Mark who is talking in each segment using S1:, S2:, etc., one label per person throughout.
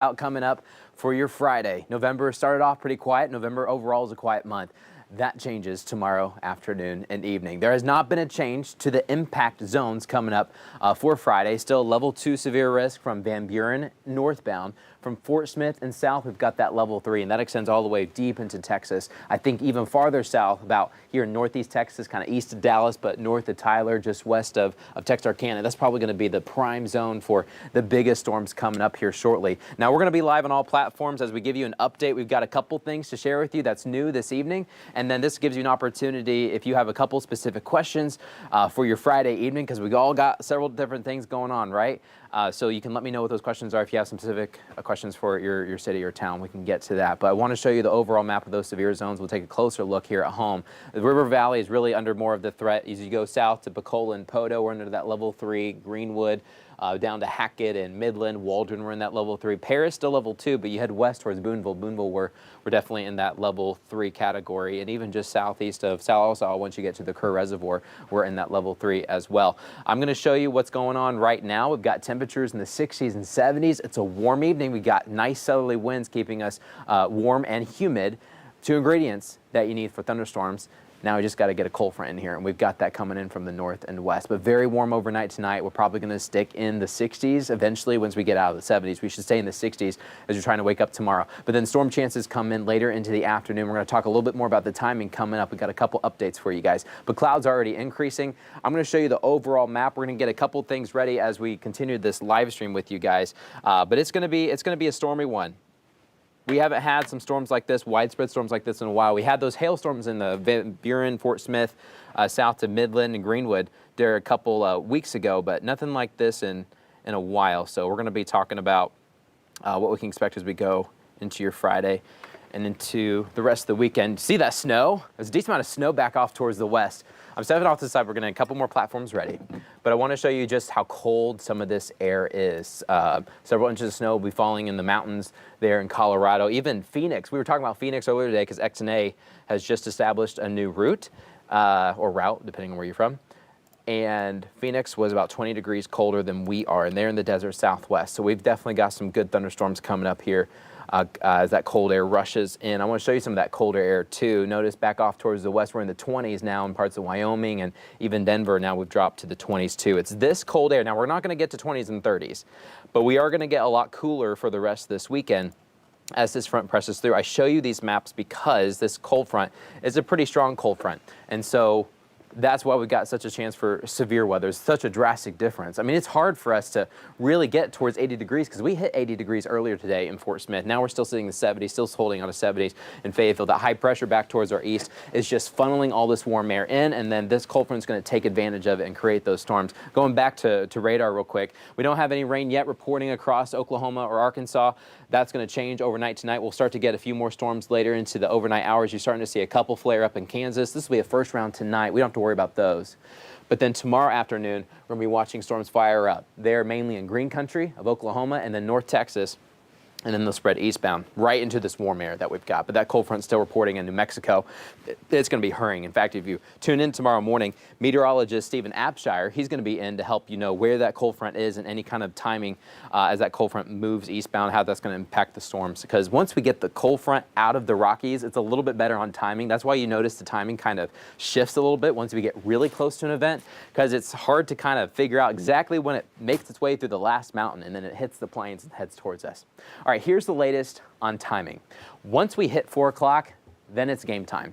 S1: out coming up for your Friday. November started off pretty quiet. November overall is a quiet month. That changes tomorrow afternoon and evening. There has not been a change to the impact zones coming up for Friday. Still level 2 severe risk from Van Buren northbound. From Fort Smith and south, we've got that level 3, and that extends all the way deep into Texas. I think even farther south, about here in northeast Texas, kind of east of Dallas, but north of Tyler, just west of Texarkana. That's probably going to be the prime zone for the biggest storms coming up here shortly. Now, we're going to be live on all platforms as we give you an update. We've got a couple things to share with you that's new this evening, and then this gives you an opportunity if you have a couple specific questions for your Friday evening, because we all got several different things going on, right? So you can let me know what those questions are. If you have some specific questions for your city or town, we can get to that. But I want to show you the overall map of those severe zones. We'll take a closer look here at home. The River Valley is really under more of the threat. As you go south to Bacola and Podo, we're under that level 3. Greenwood, down to Hackett and Midland. Waldron, we're in that level 3. Paris still level 2, but you head west towards Boonville. Boonville, we're definitely in that level 3 category. And even just southeast of Sallisaw, once you get to the Kerr Reservoir, we're in that level 3 as well. I'm going to show you what's going on right now. We've got temperatures in the 60s and 70s. It's a warm evening. We got nice southerly winds keeping us warm and humid. 2 ingredients that you need for thunderstorms. Now we just got to get a cold front in here, and we've got that coming in from the north and west. But very warm overnight tonight. We're probably going to stick in the 60s eventually. Once we get out of the 70s, we should stay in the 60s as you're trying to wake up tomorrow. But then storm chances come in later into the afternoon. We're going to talk a little bit more about the timing coming up. We've got a couple updates for you guys. But clouds are already increasing. I'm going to show you the overall map. We're going to get a couple things ready as we continue this live stream with you guys. But it's going to be a stormy one. We haven't had some storms like this, widespread storms like this in a while. We had those hailstorms in the Van Buren, Fort Smith, south to Midland and Greenwood there a couple weeks ago, but nothing like this in a while. So we're going to be talking about what we can expect as we go into your Friday and into the rest of the weekend. See that snow? There's a decent amount of snow back off towards the west. I'm stepping off to the side. We're going to have a couple more platforms ready. But I want to show you just how cold some of this air is. Several inches of snow will be falling in the mountains there in Colorado. Even Phoenix. We were talking about Phoenix earlier today because XNA has just established a new route, or route, depending on where you're from. And Phoenix was about 20 degrees colder than we are, and they're in the desert southwest. So we've definitely got some good thunderstorms coming up here as that cold air rushes in. I want to show you some of that colder air too. Notice back off towards the west, we're in the 20s now in parts of Wyoming and even Denver. Now we've dropped to the 20s too. It's this cold air. Now we're not going to get to 20s and 30s, but we are going to get a lot cooler for the rest of this weekend as this front presses through. I show you these maps because this cold front is a pretty strong cold front. And so that's why we've got such a chance for severe weather. It's such a drastic difference. I mean, it's hard for us to really get towards 80 degrees because we hit 80 degrees earlier today in Fort Smith. Now we're still sitting in the 70s, still holding on to 70s in Fayetteville. That high pressure back towards our east is just funneling all this warm air in, and then this cold front is going to take advantage of it and create those storms. Going back to radar real quick, we don't have any rain yet reporting across Oklahoma or Arkansas. That's going to change overnight tonight. We'll start to get a few more storms later into the overnight hours. You're starting to see a couple flare up in Kansas. This will be a first round tonight. We don't have to worry about those. But then tomorrow afternoon, we're going to be watching storms fire up. They're mainly in green country of Oklahoma and then North Texas. And then they'll spread eastbound right into this warm air that we've got. But that cold front's still reporting in New Mexico. It's going to be hurrying. In fact, if you tune in tomorrow morning, meteorologist Stephen Abshire, he's going to be in to help you know where that cold front is and any kind of timing as that cold front moves eastbound, how that's going to impact the storms. Because once we get the cold front out of the Rockies, it's a little bit better on timing. That's why you notice the timing kind of shifts a little bit once we get really close to an event, because it's hard to kind of figure out exactly when it makes its way through the last mountain and then it hits the plains and heads towards us. All right, here's the latest on timing. Once we hit 4 o'clock, then it's game time.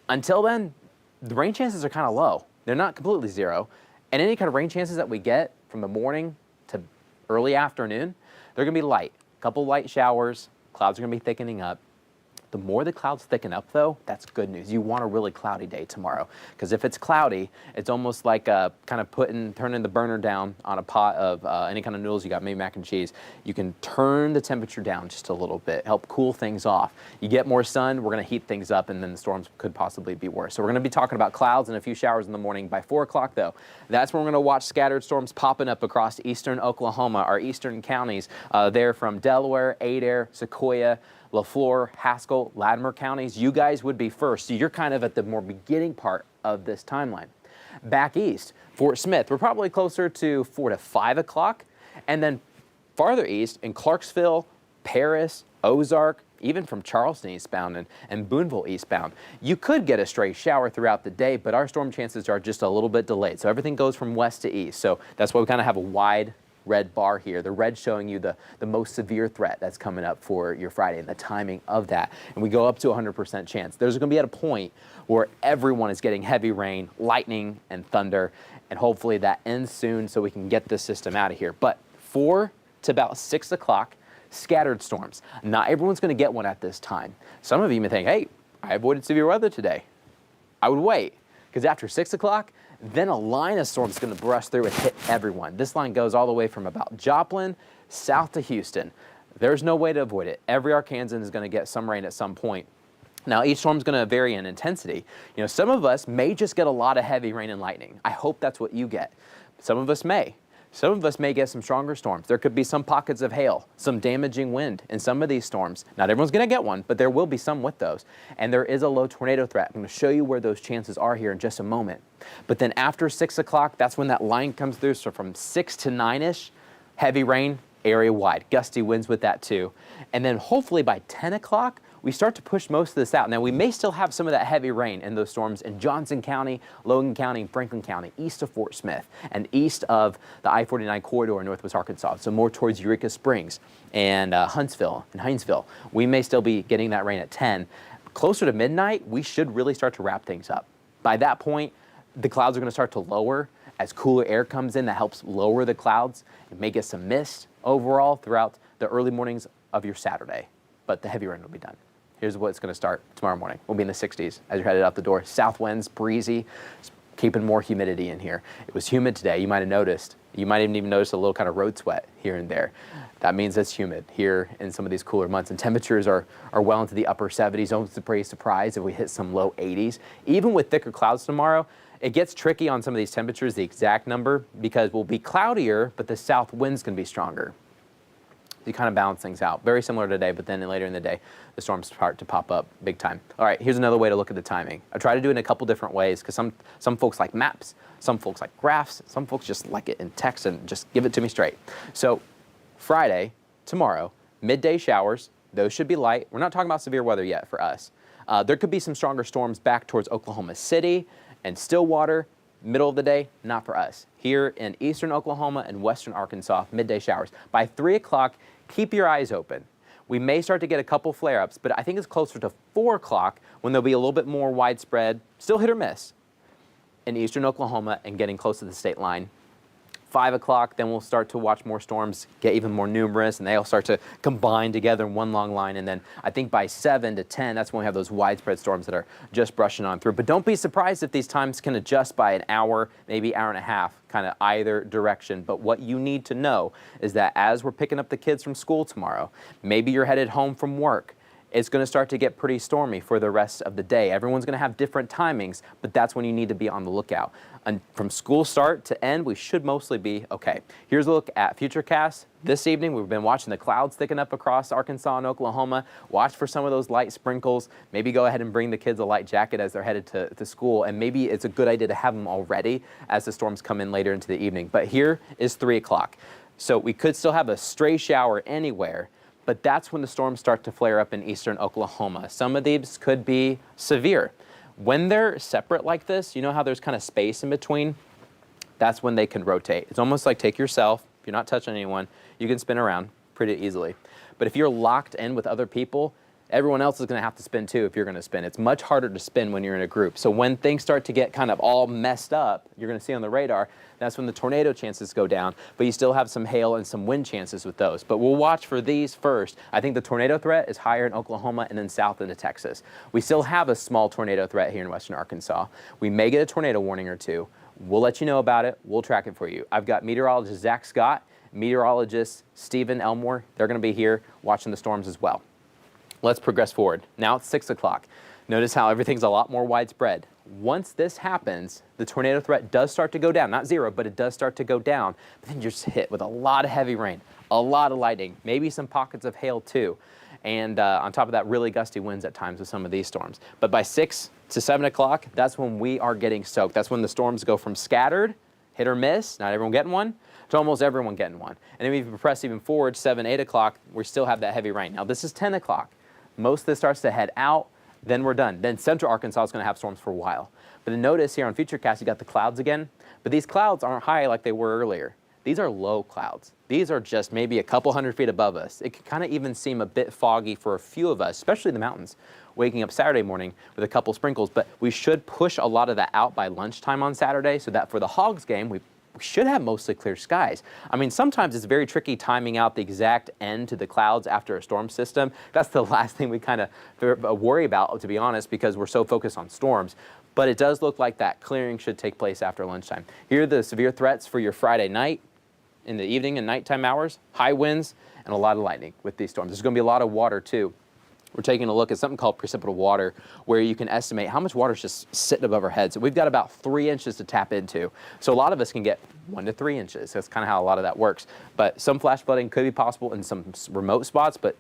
S1: Until then, the rain chances are kind of low. They're not completely zero. And any kind of rain chances that we get from the morning to early afternoon, they're going to be light. A couple light showers, clouds are going to be thickening up. The more the clouds thicken up, though, that's good news. You want a really cloudy day tomorrow, because if it's cloudy, it's almost like kind of turning the burner down on a pot of any kind of noodles you got, maybe mac and cheese. You can turn the temperature down just a little bit, help cool things off. You get more sun, we're going to heat things up, and then the storms could possibly be worse. So we're going to be talking about clouds and a few showers in the morning. By 4 o'clock, though, that's when we're going to watch scattered storms popping up across eastern Oklahoma, our eastern counties there from Delaware, Adair, Sequoia, LaFleur, Haskell, Latimer counties. You guys would be first. So you're kind of at the more beginning part of this timeline. Back east, Fort Smith, we're probably closer to 4 to 5 o'clock. And then farther east in Clarksville, Paris, Ozark, even from Charleston eastbound and Boonville eastbound. You could get a stray shower throughout the day, but our storm chances are just a little bit delayed. So everything goes from west to east. So that's why we kind of have a wide red bar here. The red showing you the most severe threat that's coming up for your Friday and the timing of that. And we go up to 100% chance. There's going to be at a point where everyone is getting heavy rain, lightning, and thunder. And hopefully that ends soon so we can get this system out of here. But 4 to about 6 o'clock, scattered storms. Not everyone's going to get one at this time. Some of you may think, hey, I avoided severe weather today. I would wait, because after 6 o'clock, then a line of storms is going to burst through and hit everyone. This line goes all the way from about Joplin south to Houston. There's no way to avoid it. Every Arkansan is going to get some rain at some point. Now, each storm is going to vary in intensity. You know, some of us may just get a lot of heavy rain and lightning. I hope that's what you get. Some of us may. Some of us may get some stronger storms. There could be some pockets of hail, some damaging wind in some of these storms. Not everyone's going to get one, but there will be some with those. And there is a low tornado threat. I'm going to show you where those chances are here in just a moment. But then after 6 o'clock, that's when that line comes through. So from 6 to 9-ish, heavy rain, area-wide. Gusty winds with that too. And then hopefully by 10 o'clock, we start to push most of this out. Now, we may still have some of that heavy rain in those storms in Johnson County, Logan County, and Franklin County, east of Fort Smith, and east of the I-49 corridor in northwest Arkansas, so more towards Eureka Springs and Huntsville and Hinesville. We may still be getting that rain at 10. Closer to midnight, we should really start to wrap things up. By that point, the clouds are going to start to lower as cooler air comes in that helps lower the clouds. It may get some mist overall throughout the early mornings of your Saturday, but the heavy rain will be done. Here's what it's going to start tomorrow morning. We'll be in the 60s as you're headed out the door. South winds, breezy, keeping more humidity in here. It was humid today. You might have noticed. You might even notice a little kind of road sweat here and there. That means it's humid here in some of these cooler months. And temperatures are well into the upper 70s. Don't be pretty surprised if we hit some low 80s. Even with thicker clouds tomorrow, it gets tricky on some of these temperatures, the exact number, because we'll be cloudier, but the south winds can be stronger. You kind of balance things out. Very similar today, but then later in the day, the storms start to pop up big time. All right, here's another way to look at the timing. I try to do it in a couple different ways because some folks like maps, some folks like graphs, some folks just like it in text and just give it to me straight. So Friday, tomorrow, midday showers. Those should be light. We're not talking about severe weather yet for us. There could be some stronger storms back towards Oklahoma City and Stillwater. Middle of the day, not for us. Here in eastern Oklahoma and western Arkansas, midday showers. By 3 o'clock, keep your eyes open. We may start to get a couple flare-ups, but I think it's closer to 4 o'clock when there'll be a little bit more widespread, still hit or miss, in eastern Oklahoma and getting close to the state line. 5 o'clock, then we'll start to watch more storms get even more numerous, and they'll start to combine together in one long line. And then I think by 7 to 10, that's when we have those widespread storms that are just brushing on through. But don't be surprised if these times can adjust by an hour, maybe hour and a half, kind of either direction. But what you need to know is that as we're picking up the kids from school tomorrow, maybe you're headed home from work, it's going to start to get pretty stormy for the rest of the day. Everyone's going to have different timings, but that's when you need to be on the lookout. And from school start to end, we should mostly be okay. Here's a look at Futurecast. This evening, we've been watching the clouds thicken up across Arkansas and Oklahoma. Watch for some of those light sprinkles. Maybe go ahead and bring the kids a light jacket as they're headed to school. And maybe it's a good idea to have them already as the storms come in later into the evening. But here is 3 o'clock. So we could still have a stray shower anywhere, but that's when the storms start to flare up in eastern Oklahoma. Some of these could be severe. When they're separate like this, you know how there's kind of space in between? That's when they can rotate. It's almost like take yourself, if you're not touching anyone, you can spin around pretty easily. But if you're locked in with other people, everyone else is going to have to spin too if you're going to spin. It's much harder to spin when you're in a group. So when things start to get kind of all messed up, you're going to see on the radar, that's when the tornado chances go down, but you still have some hail and some wind chances with those. But we'll watch for these first. I think the tornado threat is higher in Oklahoma and then south into Texas. We still have a small tornado threat here in western Arkansas. We may get a tornado warning or two. We'll let you know about it. We'll track it for you. I've got meteorologist Zach Scott, meteorologist Stephen Elmore. They're going to be here watching the storms as well. Let's progress forward. Now it's 6 o'clock. Notice how everything's a lot more widespread. Once this happens, the tornado threat does start to go down. Not zero, but it does start to go down. But then you're just hit with a lot of heavy rain, a lot of lightning, maybe some pockets of hail too. And on top of that, really gusty winds at times with some of these storms. But by 6 to 7 o'clock, that's when we are getting soaked. That's when the storms go from scattered, hit or miss, not everyone getting one, to almost everyone getting one. And then if you press even forward, 7, 8 o'clock, we still have that heavy rain. Now, this is 10 o'clock. Most of this starts to head out, then we're done. Then central Arkansas is going to have storms for a while. But then notice here on Futurecast, you got the clouds again. But these clouds aren't high like they were earlier. These are low clouds. These are just maybe a couple hundred feet above us. It can kind of even seem a bit foggy for a few of us, especially the mountains, waking up Saturday morning with a couple sprinkles. But we should push a lot of that out by lunchtime on Saturday so that for the Hogs game, we should have mostly clear skies. I mean, sometimes it's very tricky timing out the exact end to the clouds after a storm system. That's the last thing we kind of worry about, to be honest, because we're so focused on storms. But it does look like that clearing should take place after lunchtime. Here are the severe threats for your Friday night, in the evening and nighttime hours: high winds and a lot of lightning with these storms. There's going to be a lot of water too. We're taking a look at something called precipitable water, where you can estimate how much water is just sitting above our heads. We've got about 3 inches to tap into. So a lot of us can get 1 to 3 inches. That's kind of how a lot of that works. But some flash flooding could be possible in some remote spots, but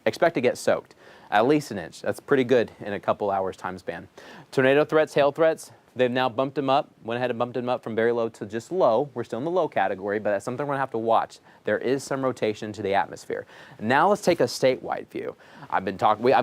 S1: expect to get soaked. At least 1 inch. That's pretty good in a couple hours time span. Tornado threats, hail threats. They've now bumped them up, went ahead and bumped them up from very low to just low. We're still in the low category, but that's something we're going to have to watch. There is some rotation to the atmosphere. Now let's take a statewide view. I've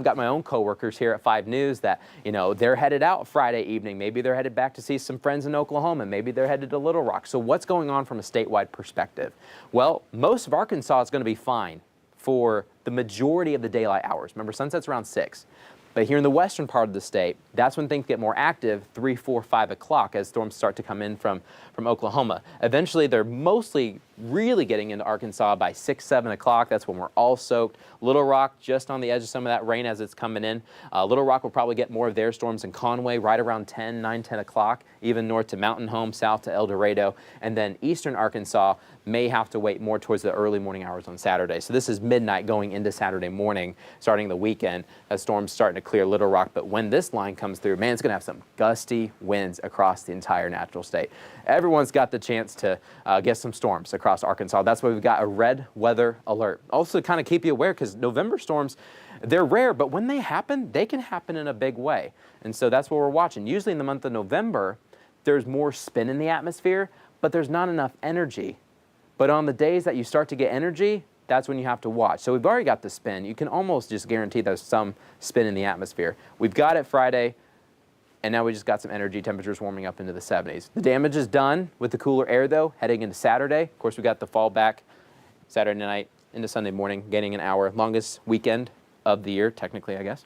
S1: got my own coworkers here at 5 News that, they're headed out Friday evening. Maybe they're headed back to see some friends in Oklahoma. Maybe they're headed to Little Rock. So what's going on from a statewide perspective? Well, most of Arkansas is going to be fine for the majority of the daylight hours. Remember, sunset's around 6. But here in the western part of the state, that's when things get more active, 3, 4, 5 o'clock, as storms start to come in from Oklahoma. Eventually, they're mostly really getting into Arkansas by 6, 7 o'clock. That's when we're all soaked. Little Rock, just on the edge of some of that rain as it's coming in. Little Rock will probably get more of their storms in Conway right around 9, 10 o'clock, even north to Mountain Home, south to El Dorado. And then eastern Arkansas may have to wait more towards the early morning hours on Saturday. So this is midnight going into Saturday morning, starting the weekend, as storms starting to clear Little Rock. But when this line comes through, man, it's going to have some gusty winds across the entire natural state. Everyone's got the chance to get some storms across Arkansas. That's why we've got a red weather alert. Also, kind of keep you aware, because November storms, they're rare, but when they happen, they can happen in a big way. And so that's what we're watching. Usually in the month of November, there's more spin in the atmosphere, but there's not enough energy. But on the days that you start to get energy, that's when you have to watch. So we've already got the spin. You can almost just guarantee there's some spin in the atmosphere. We've got it Friday, and now we just got some energy, temperatures warming up into the 70s. The damage is done with the cooler air, though, heading into Saturday. Of course, we got the fall back Saturday night into Sunday morning, gaining an hour. Longest weekend of the year, technically, I guess.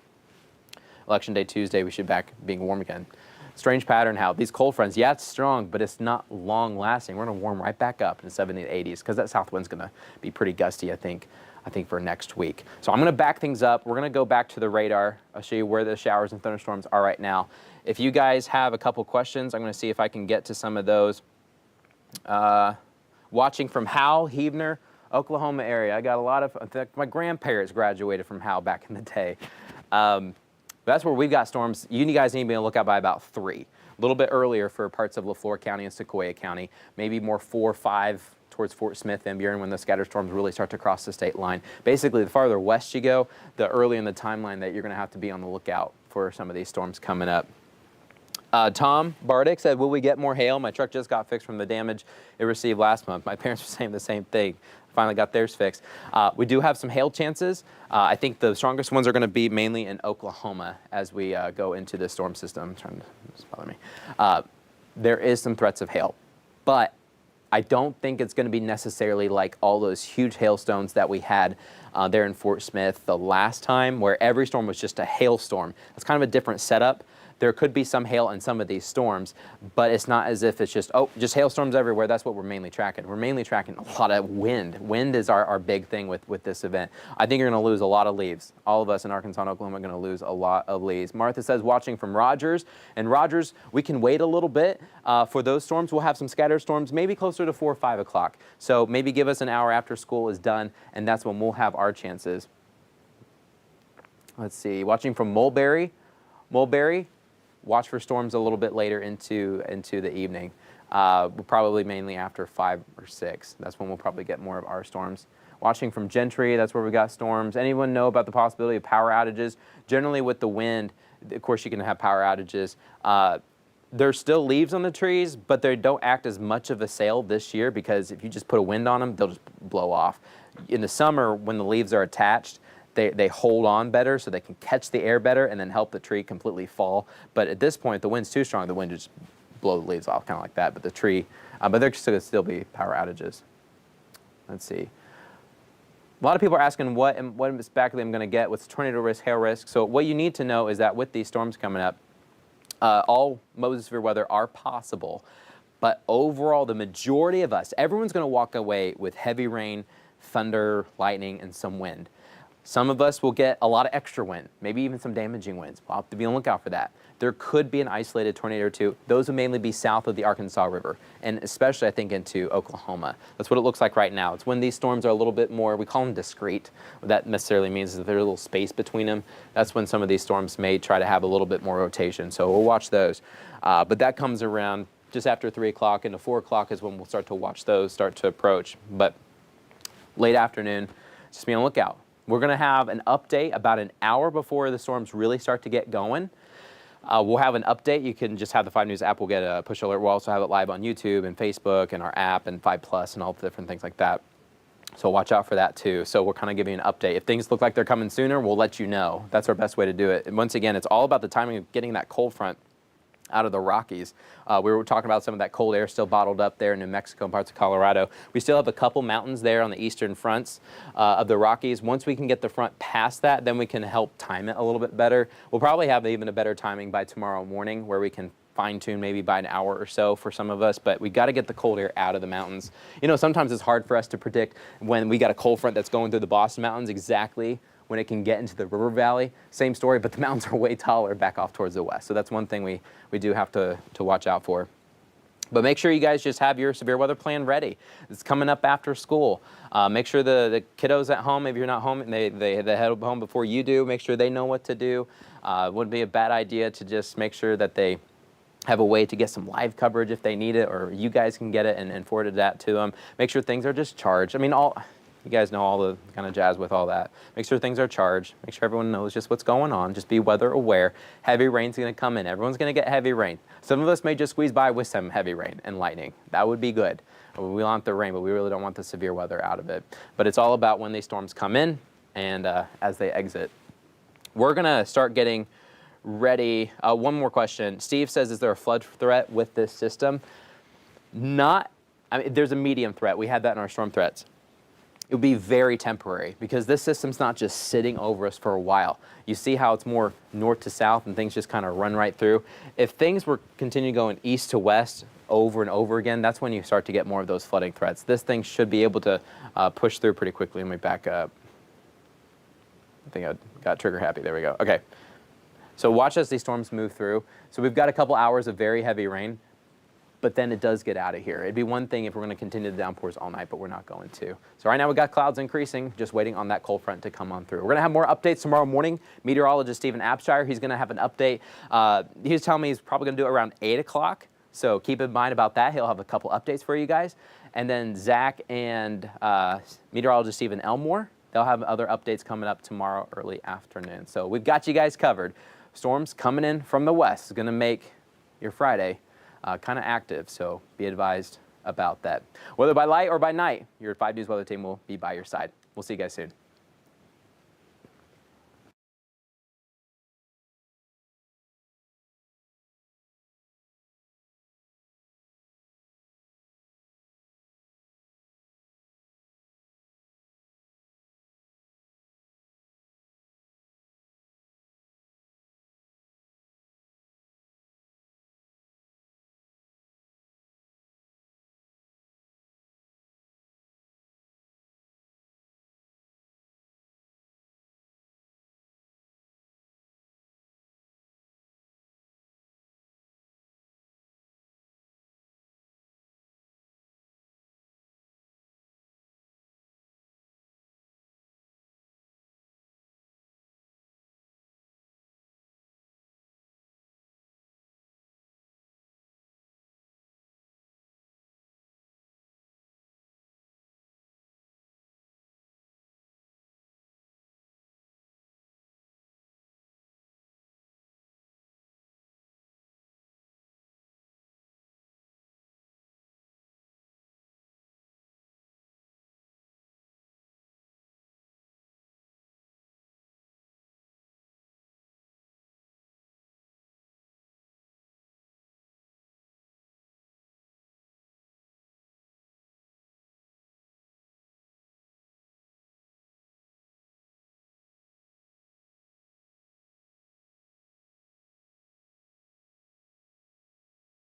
S1: Election Day Tuesday, we should back being warm again. Strange pattern how these cold fronts, yeah, it's strong, but it's not long lasting. We're going to warm right back up in the 70s, 80s, because that south wind's going to be pretty gusty, I think for next week. So I'm going to back things up. We're going to go back to the radar. I'll show you where the showers and thunderstorms are right now. If you guys have a couple questions, I'm going to see if I can get to some of those. Watching from Howell, Heavener, Oklahoma area. I got a lot of, in fact, my grandparents graduated from Howell back in the day. That's where we've got storms. You guys need to be on the lookout by about 3. A little bit earlier for parts of LaFleur County and Sequoia County. Maybe more 4, 5 towards Fort Smith and Buren when the scatter storms really start to cross the state line. Basically, the farther west you go, the earlier in the timeline that you're going to have to be on the lookout for some of these storms coming up. Tom Bardick said, will we get more hail? My truck just got fixed from the damage it received last month. My parents were saying the same thing. Finally got theirs fixed. We do have some hail chances. I think the strongest ones are going to be mainly in Oklahoma as we go into the storm system. This bother me. There is some threats of hail, but I don't think it's going to be necessarily like all those huge hailstones that we had there in Fort Smith the last time, where every storm was just a hailstorm. It's kind of a different setup. There could be some hail in some of these storms, but it's not as if it's just hailstorms everywhere. That's what we're mainly tracking. We're mainly tracking a lot of wind. Wind is our big thing with this event. I think you're going to lose a lot of leaves. All of us in Arkansas and Oklahoma are going to lose a lot of leaves. Martha says, watching from Rogers. And Rogers, we can wait a little bit for those storms. We'll have some scattered storms, maybe closer to 4 or 5 o'clock. So maybe give us an hour after school is done, and that's when we'll have our chances. Let's see. Watching from Mulberry. Watch for storms a little bit later into the evening. Probably mainly after 5 or 6. That's when we'll probably get more of our storms. Watching from Gentry, that's where we got storms. Anyone know about the possibility of power outages? Generally with the wind, of course you can have power outages. There's still leaves on the trees, but they don't act as much of a sail this year because if you just put a wind on them, they'll just blow off. In the summer, when the leaves are attached, they hold on better so they can catch the air better and then help the tree completely fall. But at this point, the wind's too strong, the wind just blow the leaves off, kind of like that. But the tree, but there could still be power outages. Let's see. A lot of people are asking what exactly I'm going to get with tornado risk, hail risk. So what you need to know is that with these storms coming up, all modes of severe weather are possible. But overall, the majority of us, everyone's going to walk away with heavy rain, thunder, lightning, and some wind. Some of us will get a lot of extra wind, maybe even some damaging winds. We'll have to be on the lookout for that. There could be an isolated tornado or two. Those would mainly be south of the Arkansas River, and especially, I think, into Oklahoma. That's what it looks like right now. It's when these storms are a little bit more, we call them discrete. What that necessarily means is that there's a little space between them. That's when some of these storms may try to have a little bit more rotation. So we'll watch those. But that comes around just after 3 o'clock, into 4 o'clock is when we'll start to watch those start to approach. But late afternoon, just be on the lookout. We're going to have an update about an hour before the storms really start to get going. We'll have an update. You can just have the 5 News app. We'll get a push alert. We'll also have it live on YouTube and Facebook and our app and 5 Plus and all the different things like that. So watch out for that too. So we'll kind of give you an update. If things look like they're coming sooner, we'll let you know. That's our best way to do it. And once again, it's all about the timing of getting that cold front out of the Rockies. We were talking about some of that cold air still bottled up there in New Mexico and parts of Colorado. We still have a couple mountains there on the eastern fronts of the Rockies. Once we can get the front past that, then we can help time it a little bit better. We'll probably have even a better timing by tomorrow morning where we can fine-tune maybe by an hour or so for some of us, but we got to get the cold air out of the mountains. You know, sometimes it's hard for us to predict when we got a cold front that's going through the Boston Mountains exactly when it can get into the river valley. Same story, but the mountains are way taller back off towards the west. So that's one thing we do have to watch out for. But make sure you guys just have your severe weather plan ready. It's coming up after school. Make sure the kiddos at home, if you're not home, and they head home before you do, make sure they know what to do. It wouldn't be a bad idea to just make sure that they have a way to get some live coverage if they need it, or you guys can get it and forward that to them. Make sure things are just charged. I mean, you guys know all the kind of jazz with all that. Make sure things are charged. Make sure everyone knows just what's going on. Just be weather aware. Heavy rain's going to come in. Everyone's going to get heavy rain. Some of us may just squeeze by with some heavy rain and lightning. That would be good. We want the rain, but we really don't want the severe weather out of it. But it's all about when these storms come in and as they exit. We're going to start getting ready. One more question. Steve says, is there a flood threat with this system? Not. I mean, there's a medium threat. We had that in our storm threats. It would be very temporary because this system's not just sitting over us for a while. You see how it's more north to south and things just kind of run right through. If things were continue going east to west over and over again, that's when you start to get more of those flooding threats. This thing should be able to push through pretty quickly. Let me back up. I think I got trigger happy. There we go. Okay. So watch as these storms move through. So we've got a couple hours of very heavy rain, but then it does get out of here. It'd be one thing if we're going to continue the downpours all night, but we're not going to. So right now we've got clouds increasing, just waiting on that cold front to come on through. We're going to have more updates tomorrow morning. Meteorologist Stephen Abshire, he's going to have an update. He was telling me he's probably going to do it around 8 o'clock. So keep in mind about that. He'll have a couple updates for you guys. And then Zach and meteorologist Stephen Elmore, they'll have other updates coming up tomorrow early afternoon. So we've got you guys covered. Storms coming in from the west is going to make your Friday kind of active, so be advised about that. Whether by light or by night, your 5 News weather team will be by your side. We'll see you guys soon.